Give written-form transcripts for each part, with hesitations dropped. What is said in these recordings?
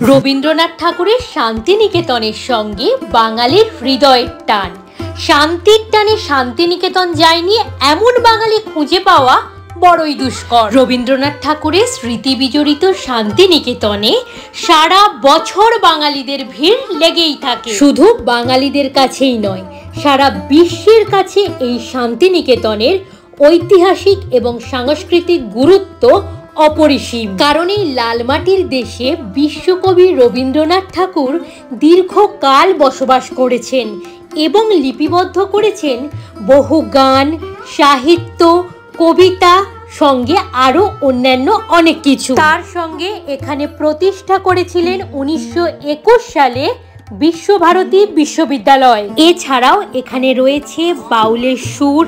রবীন্দ্রনাথ ঠাকুরের শান্তিনিকেতনের সঙ্গে বাঙালির হৃদয়ের টান। শান্তির টানে শান্তিনিকেতন যায়নি এমন বাঙালি খুঁজে পাওয়া বড়ই দুষ্কর। রবীন্দ্রনাথ ঠাকুরের স্মৃতি বিজড়িত শান্তিনিকেতনে সারা বছর বাঙালিদের ভিড় লেগেই থাকে। শুধু বাঙালিদের কাছেই নয়, সারা বিশ্বের কাছে এই শান্তিনিকেতনের ঐতিহাসিক এবং সাংস্কৃতিক গুরুত্ব অপরিসীম। কারণ এই লালমাটির দেশে বিশ্বকবি রবীন্দ্রনাথ ঠাকুর দীর্ঘকাল বসবাস করেছেন এবং লিপিবদ্ধ করেছেন বহু গান, সাহিত্য, কবিতা, সঙ্গে আরো অন্যান্য অনেক কিছু। তার সঙ্গে এখানে প্রতিষ্ঠা করেছিলেন 1921 সালে বিশ্বভারতী বিশ্ববিদ্যালয়। এছাড়াও এখানে রয়েছে বাউলের সুর,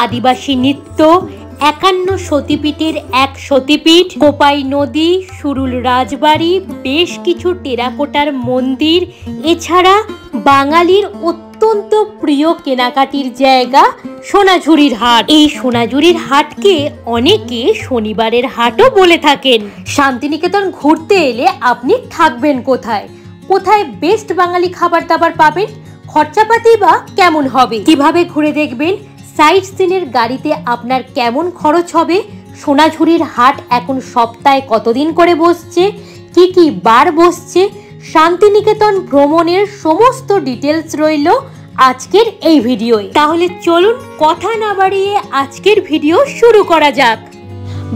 আদিবাসী নৃত্য, 51 সতীপীঠের এক সতীপীঠ, কোপাই নদী, সুরুল রাজবাড়ি, বেশ কিছু টেরাকোটার মন্দির, এছাড়া বাঙালির অত্যন্ত প্রিয় কেনাকাটির জায়গা সোনাঝুরির হাট। এই সোনাঝুরির হাটকে অনেকে শনিবারের হাটও বলে থাকেন। শান্তিনিকেতন ঘুরতে এলে আপনি থাকবেন কোথায়, কোথায় বেস্ট বাঙালি খাবার দাবার পাবেন, খরচাপাতি বা কেমন হবে, কিভাবে ঘুরে দেখবেন, সাইট সিনের গাড়িতে আপনার কেমন খরচ হবে, সোনাঝুরির হাট এখন সপ্তাহে কতদিন করে বসছে, কি কি বার বসছে, শান্তিনিকেতন ভ্রমণের সমস্ত ডিটেলস রইল আজকের এই ভিডিওয়। তাহলে চলুন কথা না বাড়িয়ে আজকের ভিডিও শুরু করা যাক।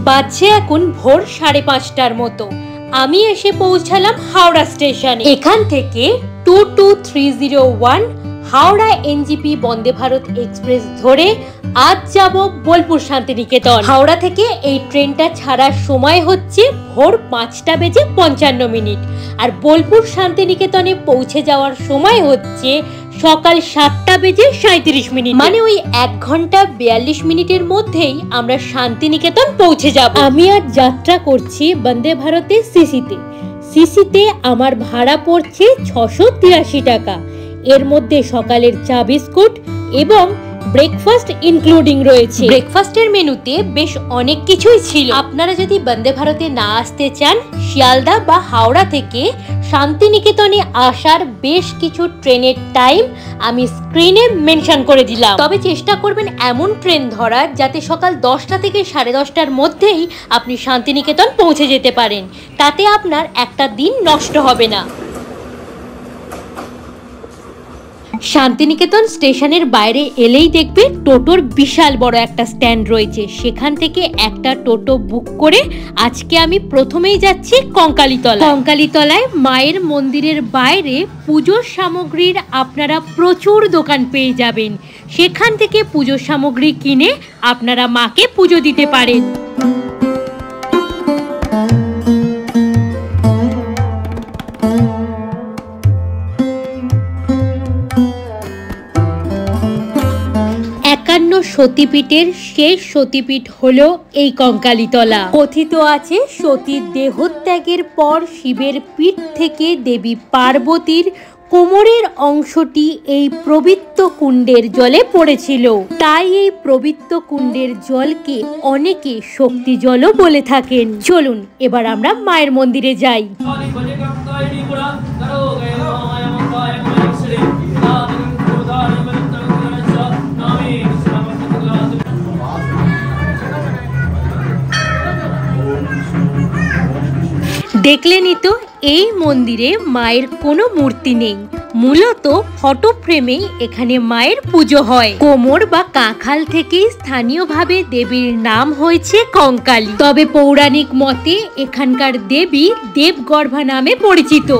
বাজছে এখন ভোর 5:30টার মতো। আমি এসে পৌঁছালাম হাওড়া স্টেশনে। এখান থেকে 22301 হাওড়া এনজিপি বন্দে ভারত এক্সপ্রেস ধরে আজ যাব বোলপুর শান্তিনিকেতন। হাওড়া থেকে এই ট্রেনটা ছাড়ার সময় হচ্ছে ভোর 5:55 আর বোলপুর শান্তিনিকেতনে পৌঁছে যাওয়ার সময় হচ্ছে সকাল 7:37। মানে ওই 1 ঘন্টা 42 মিনিটের মধ্যেই আমরা শান্তিনিকেতন পৌঁছে যাব। আমি আজ যাত্রা করছি বন্দে ভারতে সিসিতে আমার ভাড়া পড়ছে 683 টাকা। এর মধ্যে সকালের চা বিস্কুট এবং ব্রেকফাস্ট ইনক্লুডিং রয়েছে। ব্রেকফাস্টের মেনুতে বেশ অনেক কিছুই ছিল। আপনারা যদি বন্দে ভারতে না আসতে চান, শিয়ালদা বা হাওড়া থেকে শান্তিনিকেতনে আসার বেশ কিছু ট্রেনের টাইম আমি স্ক্রিনে মেনশন করে দিলাম। তবে চেষ্টা করবেন এমন ট্রেন ধরার যাতে সকাল 10টা থেকে 10:30টার মধ্যেই আপনি শান্তিনিকেতন পৌঁছে যেতে পারেন। তাতে আপনার একটা দিন নষ্ট হবে না। শান্তিনিকেতন স্টেশনের বাইরে এলেই দেখবে টোটোর বিশাল বড় একটা স্ট্যান্ড রয়েছে। সেখান থেকে একটা টোটো বুক করে আজকে আমি প্রথমেই যাচ্ছি কঙ্কালীতলায়। মায়ের মন্দিরের বাইরে পুজোর সামগ্রীর আপনারা প্রচুর দোকান পেয়ে যাবেন। সেখান থেকে পুজোর সামগ্রী কিনে আপনারা মাকে পুজো দিতে পারেন। সতীপীঠের শেষ সতীপীঠ হলো এই কঙ্কালীতলা। কথিত আছে সতীর দেহত্যাগের পর শিবের পিঠ থেকে দেবী পার্বতীর কোমরের অংশটি এই পবিত্র কুণ্ডের জলে পড়েছিল। তাই এই পবিত্র কুণ্ডের জলকে অনেকে শক্তি জলও বলে থাকেন। চলুন এবার আমরা মায়ের মন্দিরে যাই। দেখলেনই তো, এই মন্দিরে মায়ের কোনো মূর্তি নেই, মূলত ফটো ফ্রেমেই এখানে মায়ের পুজো হয়। কোমর বা কাঁখাল থেকে স্থানীয়ভাবে দেবীর নাম হয়েছে কঙ্কালী। তবে পৌরাণিক মতে এখানকার দেবী দেবগর্ভা নামে পরিচিত।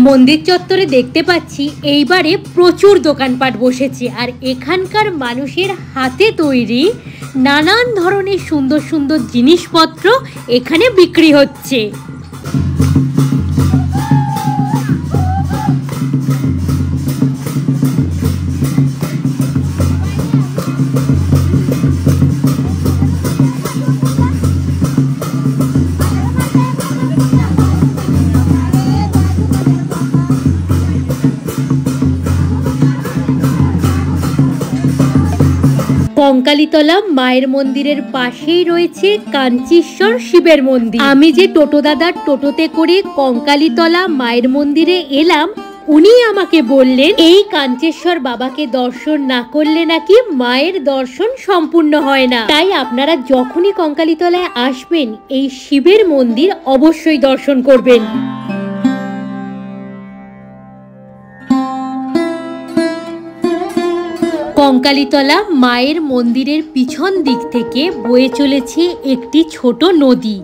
মন্দির চত্বরে দেখতে পাচ্ছি এইবারে প্রচুর দোকানপাট বসেছে আর এখানকার মানুষের হাতে তৈরি নানান ধরনের সুন্দর সুন্দর জিনিসপত্র এখানে বিক্রি হচ্ছে। কঙ্কালীতলা মায়ের মন্দিরের পাশেই রয়েছে কাঞ্চীশ্বর শিবের মন্দির। আমি যে টোটো দাদার টোটোতে করে কঙ্কালীতলা মায়ের মন্দিরে এলাম, উনি আমাকে বললেন এই কাঞ্চেশ্বর বাবাকে দর্শন না করলে নাকি মায়ের দর্শন সম্পূর্ণ হয় না। তাই আপনারা যখনই কঙ্কালীতলায় আসবেন এই শিবের মন্দির অবশ্যই দর্শন করবেন। কঙ্কালীতলা মায়ের মন্দিরের পিছন দিক থেকে বয়ে চলেছে একটি ছোট নদী।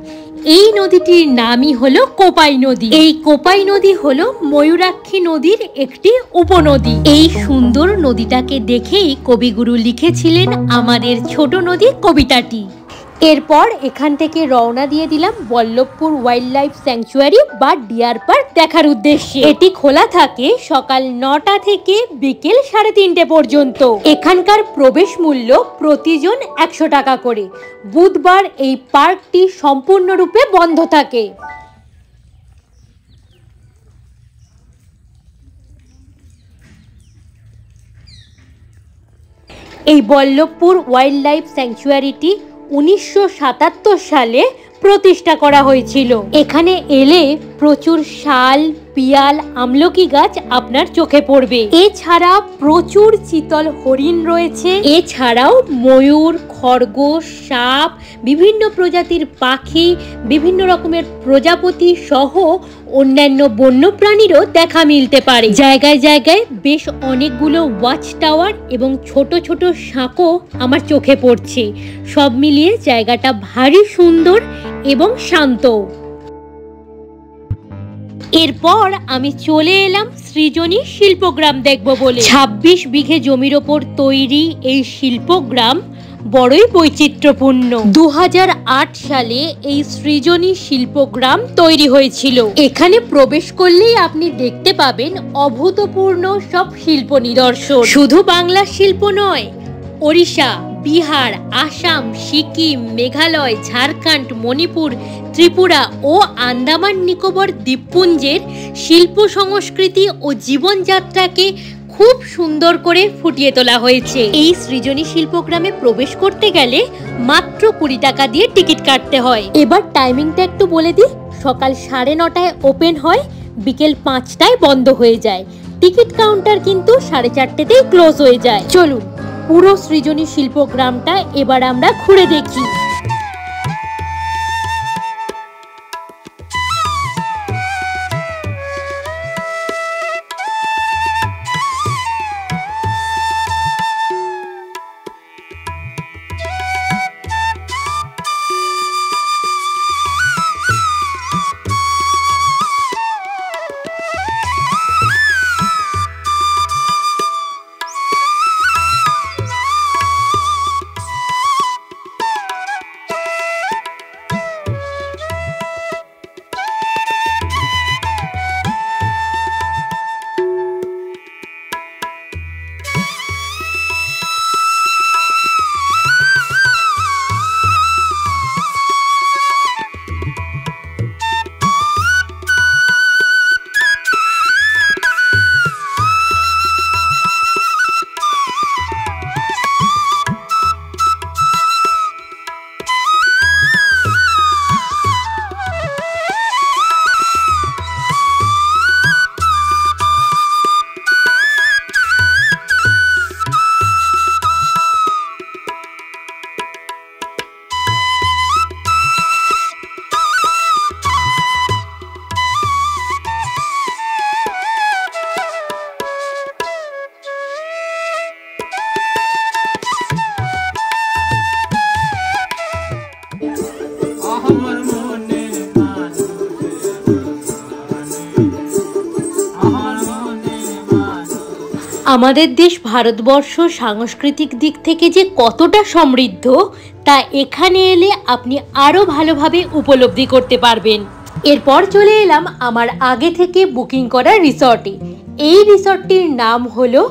এই নদীটির নামই হলো কোপাই নদী। এই কোপাই নদী হলো ময়ূরাক্ষী নদীর একটি উপনদী। এই সুন্দর নদীটাকে দেখেই কবিগুরু লিখেছিলেন আমাদের ছোট নদী কবিতাটি। এরপর এখান থেকে রওনা দিয়ে দিলাম বল্লভপুর ওয়াইল্ড লাইফ স্যাংচুয়ারি বা ডিয়ার পার্ক দেখার উদ্দেশ্যে। এটি খোলা থাকে সকাল 9টা থেকে বিকেল 3:30 পর্যন্ত। এখানকার প্রবেশ মূল্য প্রতিজন 100 টাকা করে। বুধবার এই পার্কটি সম্পূর্ণরূপে বন্ধ থাকে। এই বল্লভপুর ওয়াইল্ড লাইফ স্যাংচুয়ারিটি 1977 সালে প্রতিষ্ঠা করা হয়েছিল। এখানে এলে প্রচুর শাল, পিয়াল, আমলকি গাছ আপনার চোখে পড়বে। এছাড়া প্রচুর চিতল হরিণ রয়েছে। এছাড়াও ময়ূর, খরগোশ, সাপ, বিভিন্ন প্রজাতির পাখি, বিভিন্ন রকমের প্রজাপতি সহ অন্যান্য বন্যপ্রাণীরও দেখা মিলতে পারে। জায়গায় জায়গায় বেশ অনেকগুলো ওয়াচ টাওয়ার এবং ছোট ছোট সাঁকো আমার চোখে পড়ছে। সব মিলিয়ে জায়গাটা ভারী সুন্দর এবং শান্ত। এরপর আমি চলে এলাম সৃজনী শিল্পগ্রাম দেখব বলে। 26 বিঘে জমির ওপর তৈরি এই শিল্পগ্রাম বড়ই বৈচিত্র্যপূর্ণ। 2008 সালে এই সৃজনী শিল্পগ্রাম তৈরি হয়েছিল। এখানে প্রবেশ করলেই আপনি দেখতে পাবেন অভূতপূর্ণ সব শিল্প নিদর্শন। শুধু বাংলার শিল্প নয়, ওড়িশা, বিহার, আসাম, সিকিম, মেঘালয়, ঝাড়খণ্ড, মণিপুর, ত্রিপুরা ও আন্দামান নিকোবর দ্বীপপুঞ্জের শিল্প সংস্কৃতি ও জীবনযাত্রাকে খুব সুন্দর করে ফুটিয়ে তোলা হয়েছে। এই সৃজনী শিল্পগ্রামে প্রবেশ করতে গেলে মাত্র 20 টাকা দিয়ে টিকিট কাটতে হয়। এবার টাইমিংটা একটু বলে দিই। সকাল 9:30টায় ওপেন হয়, বিকেল 5টায় বন্ধ হয়ে যায়। টিকিট কাউন্টার কিন্তু 4:30তেই ক্লোজ হয়ে যায়। চলুন পুরো সৃজনী শিল্পগ্রামটা এবার আমরা ঘুরে দেখি। আমাদের দেশ ভারতবর্ষ সাংস্কৃতিক দিক থেকে যে কতটা সমৃদ্ধ তা এখানে এলে আপনি আরও ভালোভাবে উপলব্ধি করতে পারবেন। এরপর চলে এলাম আমার আগে থেকে বুকিং করা রিসর্টে। এই রিসর্টটির নাম হলো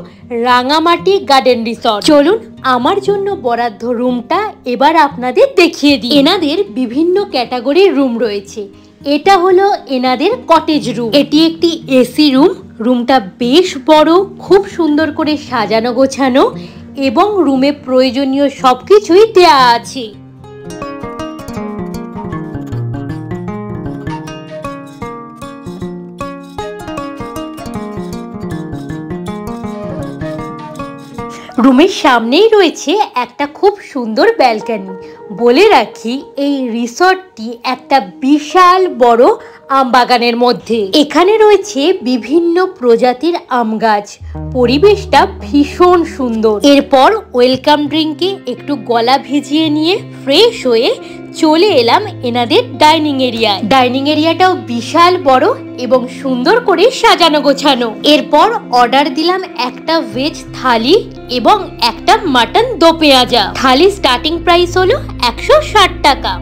রাঙামাটি গার্ডেন রিসর্ট। চলুন আমার জন্য বরাদ্দ রুমটা এবার আপনাদের দেখিয়ে দিই। এনাদের বিভিন্ন ক্যাটাগরির রুম রয়েছে। এটা হলো এনাদের কটেজ রুম। এটি একটি এসি রুম। রুমটা বেশ বড়, খুব সুন্দর করে সাজানো গোছানো। এবং রুমে প্রয়োজনীয় সবকিছুই দেয়া আছে। রুমের সামনেই রয়েছে একটা খুব সুন্দর ব্যালকনি। বলে রাখি, এই রিসর্টটি একটা বিশাল বড় আম বাগানের মধ্যে। এখানে রয়েছে বিভিন্ন প্রজাতির আম গাছ। পরিবেশটা ভীষণ সুন্দর। এরপর ওয়েলকাম ড্রিঙ্কে একটু গলা ভিজিয়ে নিয়ে ফ্রেশ হয়ে চলে এলাম এনাদের ডাইনিং এরিয়ায়। ডাইনিং এরিয়াটাও বিশাল বড় এবং সুন্দর করে সাজানো গোছানো। এরপর অর্ডার দিলাম একটা ভেজ থালি এবং একটা মাটন দো পেঁয়াজা। থালি স্টার্টিং প্রাইস হলো 160 টাকা।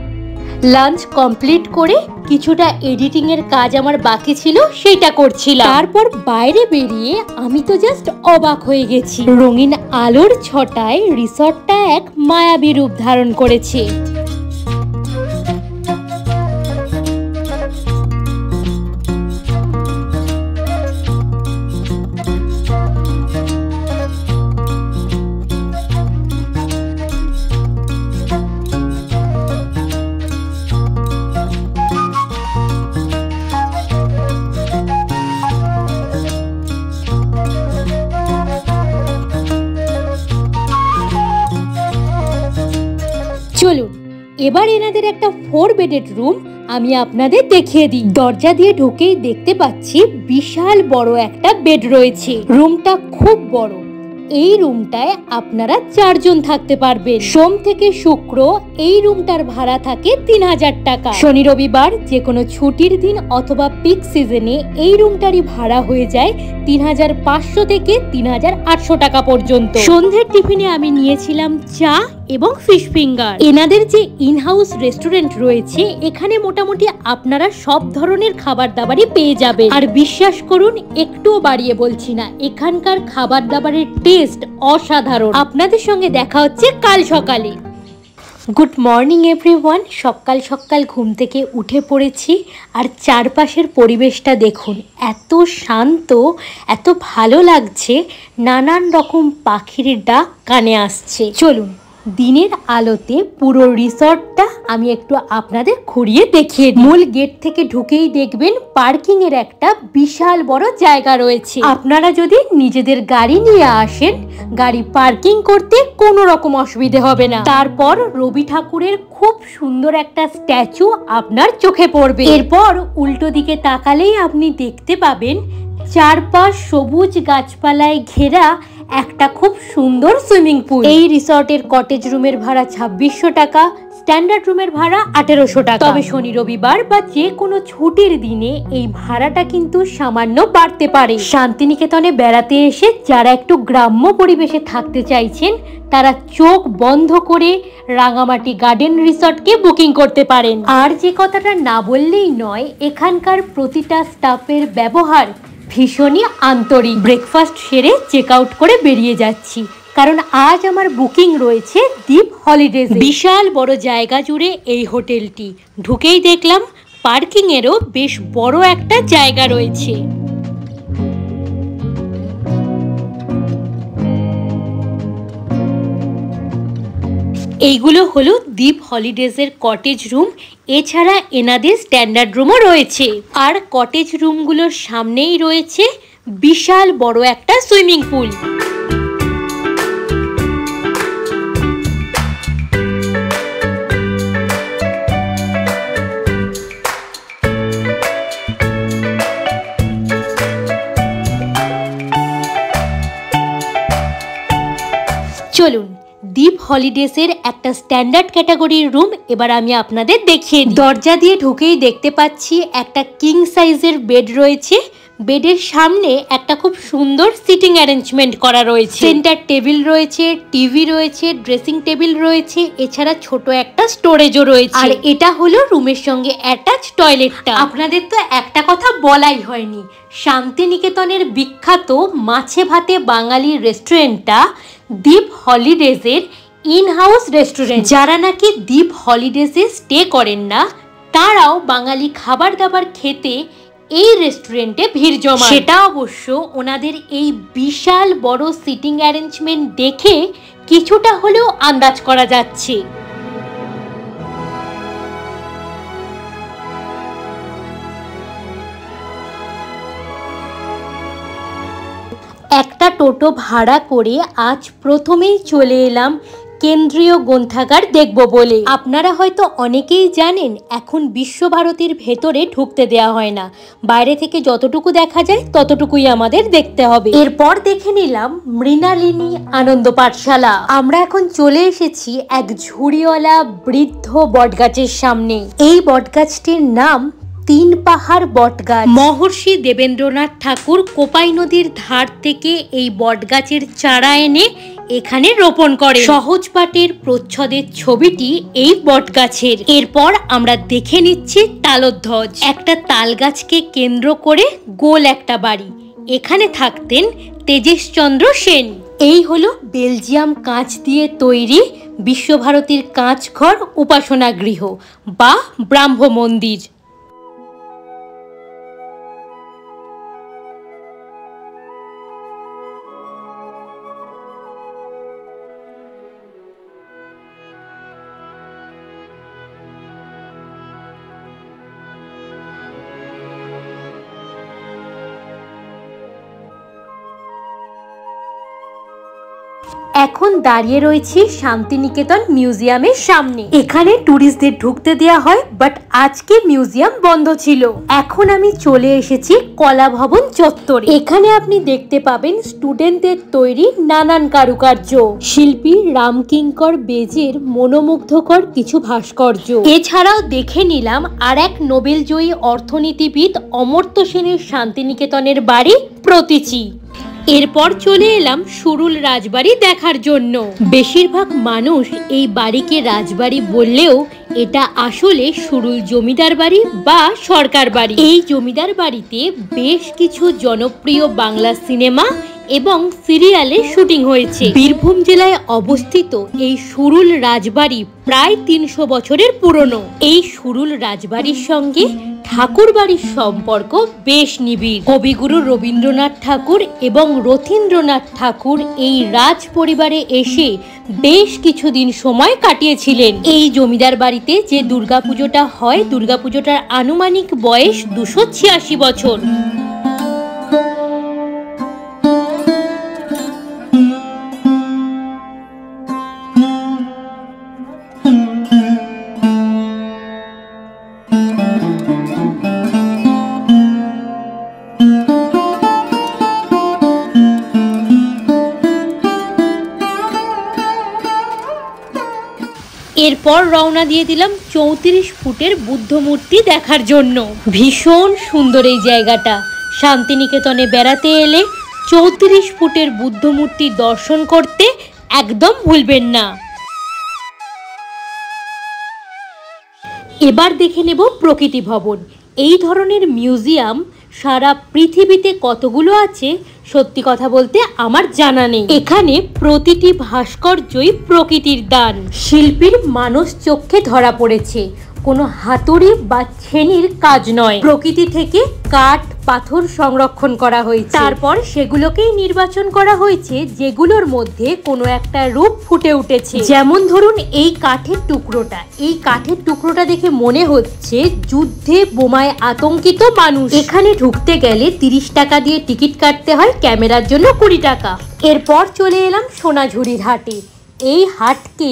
লাঞ্চ কমপ্লিট করে কিছুটা এডিটিং এর কাজ আমার বাকি ছিল, সেটা করছিলাম। তারপর বাইরে বেরিয়ে আমি তো জাস্ট অবাক হয়ে গেছি। রঙিন আলোর ছটায় রিসর্টটা এক মায়াবী রূপ ধারণ করেছে। চলুন এবার এনাদের একটা 4 বেডেড রুম আমি আপনাদের দেখিয়ে দিই। দরজা দিয়ে ঢুকেই দেখতে পাচ্ছি বিশাল বড় একটা বেড রয়েছে। রুমটা খুব বড়। এই রুমটায় আপনারা 4 জন থাকতে পারবেন। সোম থেকে শুক্র এই রুমটার ভাড়া থাকে 3000 টাকা। শনি রবিবার যে কোনো ছুটির দিন অথবা পিক সিজনে এই রুমটারই ভাড়া হয়ে যায় 3500 থেকে 3800 টাকা পর্যন্ত। সন্ধ্যের টিফিনে আমি নিয়েছিলাম চা এবং ফিশ ফিঙ্গার। এনাদের যে ইনহাউস রেস্টুরেন্ট রয়েছে এখানে মোটামুটি আপনারা সব ধরনের খাবার দাবারই পেয়ে যাবেন। আর বিশ্বাস করুন, একটুও বাড়িয়ে বলছি না, এখানকার খাবার দাবারের টেস্ট অসাধারণ। আপনাদের সঙ্গে দেখা হচ্ছে কাল সকালে। Good morning everyone. সকাল সকাল ঘুম থেকে উঠে পড়েছি আর চারপাশের পরিবেশটা দেখুন, এত শান্ত, এত ভালো লাগছে। নানান রকম পাখির ডাক কানে আসছে। চলুন দিনের আলোতে পুরো রিসর্টটা আমি একটু আপনাদের ঘুরিয়ে দেখিয়ে দিই। মূল গেট থেকে ঢুকেই দেখবেন পার্কিং এর একটা বিশাল বড় জায়গা রয়েছে। আপনারা যদি নিজেদের গাড়ি নিয়ে আসেন, গাড়ি পার্কিং করতে কোনো রকম অসুবিধে হবে না। তারপর রবি ঠাকুরের খুব সুন্দর একটা স্ট্যাচু আপনার চোখে পড়বে। এরপর উল্টো দিকে তাকালেই আপনি দেখতে পাবেন চারপাশ সবুজ গাছপালায় ঘেরা একটা খুব সুন্দর সুইমিং পুল। এই রিসর্টের কটেজ রুমের ভাড়া 2600 টাকা, স্ট্যান্ডার্ড রুমের ভাড়া 1800 টাকা। তবে শনি রবিবার বা যে কোনো ছুটির দিনে এই ভাড়াটা কিন্তু সামান্য বাড়তে পারে। শান্তিনিকেতনে বেড়াতে এসে যারা একটু গ্রাম্য পরিবেশে থাকতে চাইছেন তারা চোখ বন্ধ করে রাঙামাটি গার্ডেন রিসর্টকে বুকিং করতে পারেন। আর যে কথাটা না বললেই নয়, এখানকার প্রতিটা স্টাফের ব্যবহার ভীষণই আন্তরিক। ব্রেকফাস্ট সেরে চেক আউট করে বেরিয়ে যাচ্ছি, কারণ আজ আমার বুকিং রয়েছে দ্বীপ হলিডেজ। বিশাল বড় জায়গা জুড়ে এই হোটেলটি। ঢুকেই দেখলাম পার্কিং এরও বেশ বড় একটা জায়গা রয়েছে। এইগুলো হলো দ্বীপ হলিডেজের কটেজ রুম। এছাড়া এনাদের স্ট্যান্ডার্ড রুমও রয়েছে। আর কটেজ রুমগুলোর সামনেই রয়েছে বিশাল বড় একটা সুইমিং পুল। চলুন দ্বীপ হলিডেজের একটা স্ট্যান্ডার্ড ক্যাটাগরির রুম এবার আমি আপনাদের দেখিয়ে দিই। দরজা দিয়ে ঢুকেই দেখতে পাচ্ছি একটা কিং সাইজের বেড রয়েছে। বেডের সামনে একটা খুব সুন্দর সিটিং অ্যারেঞ্জমেন্ট করা রয়েছে। সেন্টার টেবিল রয়েছে, টিভি রয়েছে, ড্রেসিং টেবিল রয়েছে, এছাড়া ছোট একটা স্টোরেজও রয়েছে। আর এটা হলো রুমের সঙ্গে অ্যাটাচ টয়লেটটা। আপনাদের তো একটা কথা বলাই হয়নি, শান্তিনিকেতনের বিখ্যাত মাছে ভাতে বাঙালি রেস্টুরেন্টটা দ্বীপ হলিডেজের ইনহাউস রেস্টুরেন্ট। যারা নাকি দ্বীপ হলিডেজে স্টে করেন না, তারাও বাঙালি খাবার দাবার খেতে এই রেস্টুরেন্টে ভিড় জমা। সেটা অবশ্য ওনাদের এই বিশাল বড় সিটিং অ্যারেঞ্জমেন্ট দেখে কিছুটা হলেও আন্দাজ করা যাচ্ছে। একটা টোটো ভাড়া করে আজ প্রথমেই চলে এলাম কেন্দ্রীয় গ্রন্থাগার দেখব বলে। আপনারা হয়তো অনেকেই জানেন এখন বিশ্বভারতীর ভেতরে ঢুকতে দেয়া হয় না, বাইরে থেকে যতটুকু দেখা যায় ততটুকুই আমাদের দেখতে হবে। এরপর দেখে নিলাম মৃণালিনী আনন্দ পাঠশালা। আমরা এখন চলে এসেছি এক ঝুড়িওয়ালা বৃদ্ধ বটগাছের সামনে। এই বটগাছটির নাম তিন পাহাড় বটগাছ। মহর্ষি দেবেন্দ্রনাথ ঠাকুর কোপাই নদীর ধার থেকে এই বটগাছের চারা এনে এখানে রোপণ করে। সহজ পাঠের প্রচ্ছদের ছবিটি এই বটগাছের। এরপর আমরা দেখে নিচ্ছি তালধ্বজ। একটা তাল গাছকে কেন্দ্র করে গোল একটা বাড়ি, এখানে থাকতেন তেজেশচন্দ্র সেন। এই হলো বেলজিয়াম কাঁচ দিয়ে তৈরি বিশ্বভারতীর কাঁচঘর উপাসনা গৃহ বা ব্রাহ্ম মন্দির। এখন দাঁড়িয়ে রয়েছি শান্তিনিকেতন মিউজিয়ামের সামনে। এখানে ট্যুরিস্টদের ঢুকতে দেওয়া হয়, বাট আজকে মিউজিয়াম বন্ধ ছিল। এখন আমি চলে এসেছি কলা ভবন চত্বরে। এখানে আপনি দেখতে পাবেন স্টুডেন্টদের তৈরি নানান কারুকার্য, শিল্পী রামকিঙ্কর বেজের মনোমুগ্ধকর কিছু ভাস্কর্য। এছাড়াও দেখে নিলাম আর এক নোবেল জয়ী অর্থনীতিবিদ অমর্ত্য সেনের শান্তিনিকেতনের বাড়ি প্রতীচী। এরপর চলে এলাম সুরুল রাজবাড়ি দেখার জন্য। বেশিরভাগ মানুষ এই বাড়িকে রাজবাড়ি বললেও এটা আসলে সুরুল জমিদার বাড়ি বা সরকার বাড়ি। এই জমিদার বাড়িতে বেশ কিছু জনপ্রিয় বাংলা সিনেমা এবং সিরিয়ালের শুটিং হয়েছে। বীরভূম জেলায় অবস্থিত এই সুরুল রাজবাড়ি প্রায় ৩০০ বছরের পুরনো। এই সুরুল রাজবাড়ির সঙ্গে ঠাকুর বাড়ির সম্পর্ক বেশ নিবিড়। কবিগুরু রবীন্দ্রনাথ ঠাকুর এবং রথীন্দ্রনাথ ঠাকুর এই রাজ পরিবারে এসে বেশ কিছুদিন সময় কাটিয়েছিলেন। এই জমিদার বাড়িতে যে দুর্গাপুজোটা হয়, দুর্গাপুজোটার আনুমানিক বয়স ২৮৬ বছর। এরপর রওনা দিয়ে দিলাম ৩৪ ফুটের বুদ্ধ মূর্তি দেখার জন্য। ভীষণ সুন্দর এই জায়গাটা। শান্তিনিকেতনে বেড়াতে এলে ৩৪ ফুটের বুদ্ধ মূর্তি দর্শন করতে একদম ভুলবেন না। এবার দেখে নেব প্রকৃতি ভবন। এই ধরনের মিউজিয়াম সারা পৃথিবীতে কতগুলো আছে সত্যি কথা বলতে আমার জানা নেই। এখানে প্রতিটি ভাস্কর্যই প্রকৃতির দান, শিল্পীর মানস চক্ষে ধরা পড়েছে, কোনো হাতুড়ি বা ছেনির কাজ নয়। প্রকৃতি থেকে কাঠ পাথর সংরক্ষণ করা হয়েছে, তারপর সেগুলোকেই নির্বাচন করা হয়েছে যেগুলোর মধ্যে কোনো একটা রূপ ফুটে উঠেছে। যেমন ধরুন এই কাঠের টুকরোটা, এই কাঠের টুকরোটা দেখে মনে হচ্ছে যুদ্ধে বোমায় আতঙ্কিত মানুষ। এখানে ঢুকতে গেলে ৩০ টাকা দিয়ে টিকিট কাটতে হয়, ক্যামেরার জন্য ২০ টাকা। এরপর চলে এলাম সোনাঝুরির হাটে। এই হাটকে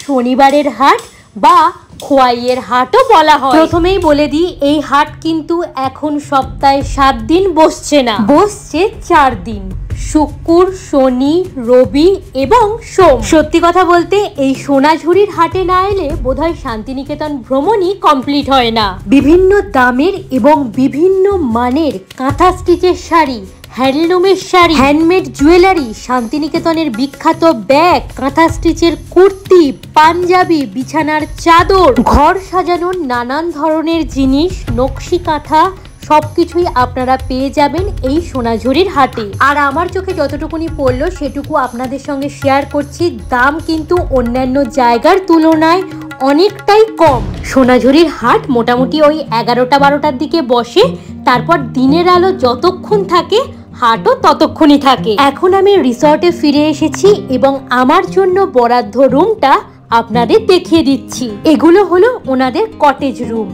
শনিবারের হাট বা খোয়াইয়ের হাটও বলা হয়। প্রথমেই বলে দিই, এই হাট কিন্তু এখন সপ্তাহে ৭ দিন বসছে না, বসছে ৪ দিন, শুক্র, শনি, রবি এবং সোম। সত্যি কথা বলতে এই সোনাঝুরির হাটে না এলে বোধহয় শান্তিনিকেতন ভ্রমণই কমপ্লিট হয় না। বিভিন্ন দামের এবং বিভিন্ন মানের কাঁথা স্টিচের শাড়ি, হ্যান্ডলুমের শাড়ি, হ্যান্ডমেড জুয়েলারি, শান্তিনিকেতনের বিখ্যাত ব্যাগ, কাঁথা স্টিচের কুর্তি, পাঞ্জাবি, বিছানার চাদর, ঘর সাজানোর নানান ধরনের জিনিস, নকশি কাঁথা সবকিছুই আপনারা পেয়ে যাবেন এই সোনাঝুরির হাটে। আর আমার চোখে যতটুকুনি পড়লো সেটুকু আপনাদের সঙ্গে শেয়ার করছি। দাম কিন্তু অন্যান্য জায়গার তুলনায় অনেকটাই কম। সোনাঝুরির হাট মোটামুটি ওই 11টা-12টার দিকে বসে, তারপর দিনের আলো যতক্ষণ থাকে হাটও ততক্ষণই থাকে। এখন আমি রিসর্টে ফিরে এসেছি এবং আমার জন্য বরাদ্দ রুমটা আপনাদের দেখিয়ে দিচ্ছি। এগুলো হলো ওনাদের কটেজ রুম।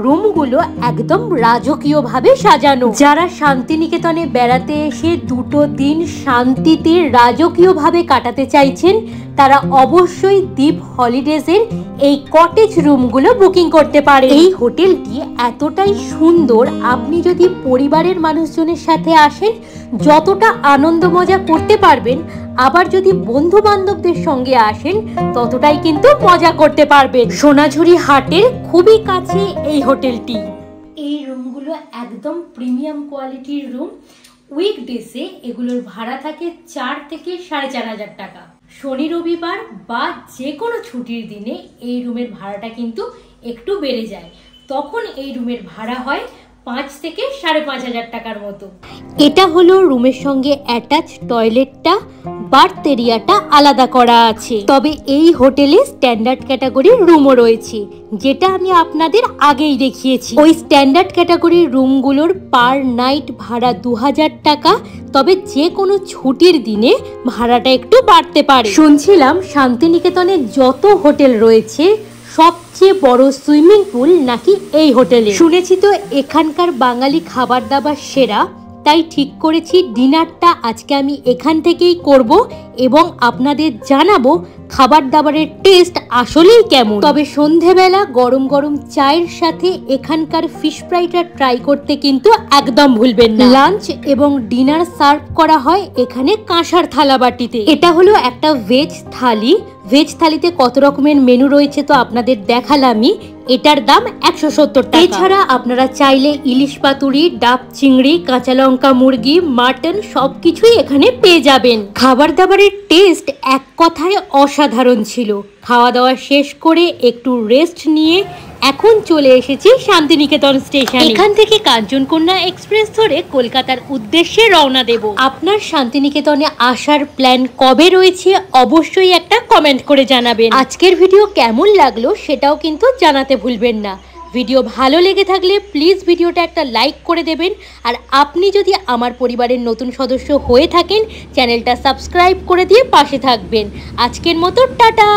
রুমগুলো একদম রাজকীয়ভাবে সাজানো। যারা শান্তিনিকেতনে বেড়াতে এসে 2টো দিন শান্তিতে রাজকীয়ভাবে কাটাতে চাইছেন, তারা অবশ্যই দ্বীপ হলিডেজের এই কটেজ রুমগুলো বুকিং করতে পারে। এই হোটেলটি এতটাই সুন্দর, আপনি যদি পরিবারের মানুষজনের সাথে আসেন যতটা আনন্দ মজা করতে পারবেন, আবার যদি বন্ধু বান্ধবদের সঙ্গে আসেন ততটাই কিন্তু মজা করতে পারবেন। সোনাঝুরি হাটের খুবই কাছে এই হোটেলটি। এই রুমগুলো একদম প্রিমিয়াম কোয়ালিটির রুম। উইকডেসে এগুলোর ভাড়া থাকে 4 থেকে 4,500 টাকা। শনি রবিবার বা যে কোনো ছুটির দিনে এই রুমের ভাড়াটা কিন্তু একটু বেড়ে যায়, তখন এই রুমের ভাড়া হয় 5 থেকে 5,500 টাকার মতো। এটা হলো রুমের সঙ্গে অ্যাটাচ টয়লেটটা, বার্থ এরিয়াটা আলাদা করা আছে। তবে এই হোটেলে স্ট্যান্ডার্ড ক্যাটাগরির রুমও রয়েছে, যেটা আমি আপনাদের আগেই দেখিয়েছি। ওই স্ট্যান্ডার্ড ক্যাটাগরির রুমগুলোর পার নাইট ভাড়া 2,000 টাকা। তবে যে কোনো ছুটির দিনে ভাড়াটা একটু বাড়তে পারে। শুনছিলাম শান্তিনিকেতনে যত হোটেল রয়েছে সবচেয়ে বড় সুইমিং পুল নাকি এই হোটেলে। শুনেছি তো এখানকার বাঙালি খাবার দাবার সেরা, তাই ঠিক করেছি ডিনারটা আজকে আমি এখান থেকেই করব এবং আপনাদের জানাবো খাবার দাবারের টেস্ট আসলেই কেমন। তবে সন্ধেবেলা গরম গরম চায়ের সাথে এখানকার ফিশ ফ্রাইটা ট্রাই করতে কিন্তু একদম ভুলবেন না। লাঞ্চ এবং ডিনার সার্ভ করা হয় এখানে কাঁসার থালা বাটিতে। এটা হলো একটা ভেজ থালি। ভেজ থালিতে কত রকমের মেনু রয়েছে তো আপনাদের দেখালামই। এটার দাম 170 টাকা। এছাড়া আপনারা চাইলে ইলিশ পাতুরি, ডাব চিংড়ি, কাঁচা লঙ্কা মুরগি, মাটন সবকিছুই এখানে পেয়ে যাবেন। খাবার দাবারের টেস্ট এক কথায় অসাধারণ ছিল। খাওয়া দাওয়া শেষ করে একটু রেস্ট নিয়ে এখন চলে এসেছি শান্তিনিকেতন স্টেশন। এখান থেকে কাঞ্চনকন্যা এক্সপ্রেস ধরে কলকাতার উদ্দেশ্যে রওনা দেব। আপনার শান্তিনিকেতনে আসার প্ল্যান কবে রয়েছে অবশ্যই একটা কমেন্ট করে জানাবেন। আজকের ভিডিও কেমন লাগলো সেটাও কিন্তু জানাতে ভুলবেন না। ভিডিও ভালো লেগে থাকলে প্লিজ ভিডিওটা একটা লাইক করে দেবেন। আর আপনি যদি আমার পরিবারের নতুন সদস্য হয়ে থাকেন চ্যানেলটা সাবস্ক্রাইব করে দিয়ে পাশে থাকবেন। আজকের মতো টাটা।